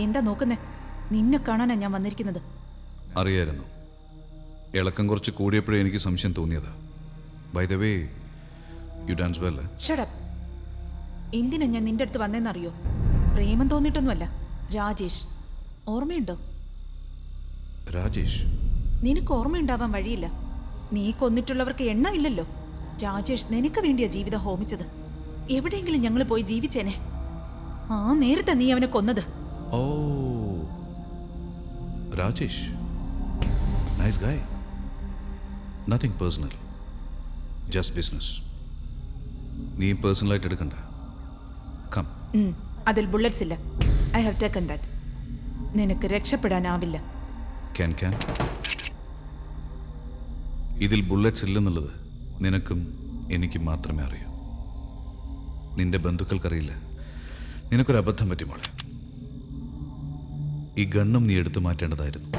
എന്താ നോക്കുന്നേ? നിന്നെ കാണാനാ ഞാൻ വന്നിരിക്കുന്നത്. അറിയായിരുന്നു. ഇളക്കം കുറച്ച് കൂടിയപ്പോഴേ എനിക്ക് സംശയം തോന്നിയതാ. By the way, you dance well. Shut up. എന്തിനാ ഞാൻ നിന്റെ അടുത്ത് വന്നേന്നറിയോ? പ്രേമം തോന്നിയിട്ടൊന്നുമല്ല. രാജേഷ്, ഓർമ്മയുണ്ടോ? രാജേഷ്? നിനക്ക് ഓർമ്മയുണ്ടാവാൻ വഴിയില്ല. നീ കൊന്നിട്ടുള്ളവർക്ക് എണ്ണ ഇല്ലല്ലോ. രാജേഷ് നിനക്ക് വേണ്ടിയാ ജീവിതം ഹോമിച്ചത്. എവിടെയെങ്കിലും ഞങ്ങൾ പോയി ജീവിച്ചേനെ. ആ നേരത്തെ നീ അവനെ കൊന്നത്. Oh, Rajesh, nice guy. Nothing personal, just business. നീ പേഴ്സണലായിട്ട് എടുക്കണ്ട. കം. അതിൽ ബുള്ളറ്റ്സ് ഇല്ല. I have taken that. നിനക്ക് രക്ഷപ്പെടാനാവില്ല. ക്യാൻ ഇതിൽ ബുള്ളറ്റ്സ് ഇല്ലെന്നുള്ളത് നിനക്കും എനിക്കും മാത്രമേ അറിയൂ. നിന്റെ ബന്ധുക്കൾക്കറിയില്ല. നിനക്കൊരു അബദ്ധം പറ്റി മോളെ. ഈ ഗണ്ണും നീ എടുത്തു മാറ്റേണ്ടതായിരുന്നു.